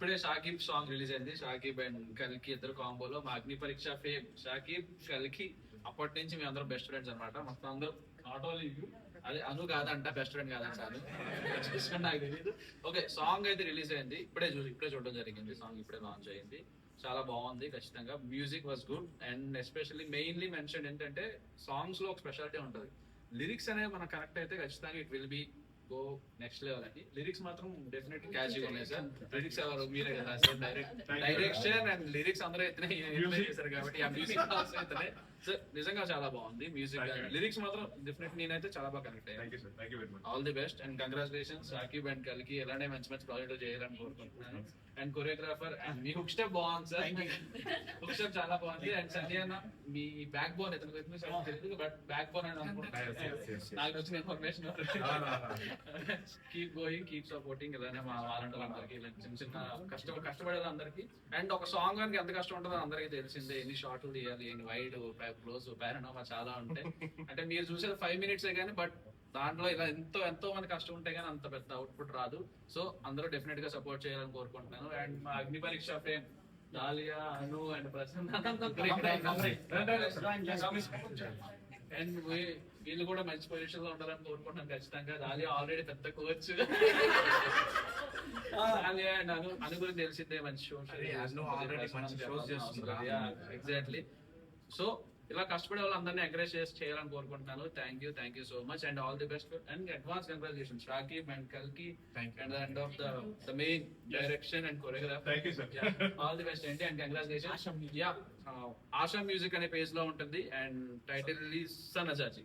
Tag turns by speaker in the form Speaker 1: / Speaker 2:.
Speaker 1: ఇప్పుడే Shakib song release అయింది. Shakib and కల్కి ఇద్దరు కాంబోలో మా అగ్ని పరీక్ష ఫేమ్ షాకిబ్ కల్కి. అప్పటి నుంచి మేము అందరం బెస్ట్ ఫ్రెండ్స్ అనమాట. మొత్తం అందరూ నాట్ ఓన్లీ యూ, అదే అను కాదంట, బెస్ట్ ఫ్రెండ్ కాదంట చాలు నాకు తెలియదు. ఓకే, సాంగ్ అయితే రిలీజ్ అయింది. ఇప్పుడే చూడడం జరిగింది. సాంగ్ ఇప్పుడే లాంచ్ అయింది. చాలా బాగుంది ఖచ్చితంగా. Music was good and especially mainly mention ఏంటంటే సాంగ్స్ లో ఒక స్పెషాలిటీ ఉంటుంది. లిరిక్స్ అనేవి మనకు కరెక్ట్ అయితే ఖచ్చితంగా it will be go next level అని. లిరిక్స్ మాత్రం డెఫినెట్లీ క్యాచీగా ఉన్నాయి సార్. లిరిక్స్ ఎవరు మీరే కదా సార్, డైరెక్షన్ అండ్ లిరిక్స్ అందరూ ఎత్తునే చేశారు కాబట్టి ఆ మ్యూజిక్ అయితే సార్ నిజంగా చాలా బాగుంది. మ్యూజిక్ లిరిక్స్ మాత్రం డెఫినెట్లీ నేనైతే చాలా బాగా కనెక్ట్ అయ్యాను. All the best and congratulations Shakib and కల్కి. ఎలానే మంచి మంచి ప్రాజెక్టులు చేయాలని కోరుకుంటున్నాను. And choreographer and me hook step బాగుంది సార్. హుక్ స్టెప్ చాలా బాగుంది. అండ్ సంజయ్ అన్న మీ బ్యాక్ బోన్ తెలియదు బట్ బ్యాక్ బోన్ అని అనుకుంటున్నాను. నాకు వచ్చిన information. Keep going, keep supporting. ఇలానే మా వాళ్ళందరికీ చిన్న చిన్న కష్టపడేది అందరికి. అండ్ ఒక సాంగ్ మనకి ఎంత కష్టం ఉంటుందో అందరికీ తెలిసిందే. ఎన్ని షార్ట్లు తీయాలి, ఎన్ని వైడ్ క్లోజ్ పారానోమా చాలా ఉంటాయి. అంటే మీరు చూసేది 5 minutes కానీ బట్ దాంట్లో ఇలా ఎంతో మంది కష్టం ఉంటే కానీ అంత పెద్ద అవుట్పుట్ రాదు. సో అందరూ డెఫినెట్ గా సపోర్ట్ చేయాలని కోరుకుంటున్నాను. అండ్ మా అగ్ని పరీక్ష fame dahlia, Anu and Prasanna and వీళ్ళు కూడా మంచి పొజిషన్ లో ఉండాలని కోరుకుంటున్నాను ఖచ్చితంగా. దాలియా ఆల్రెడీ పెద్ద కోచ్. దాలియా అండ్ అను గురించి తెలిసిందే, మంచి షోస్ ఎగ్జాక్ట్లీ. సో ఇలా కష్టపడే వాళ్ళు అందరినీ ఎంకరేజ్ చేయాలని కోరుకుంటున్నాను. Thank you so much and all the best and advance congratulations Shakib and కల్కి and end of the main direction and choreographer. All the best అండి and congratulations. Yeah, Asha music అనే page లో ఉంటుంది అండ్ టైటిల్ ఈస్ సనజాజీ.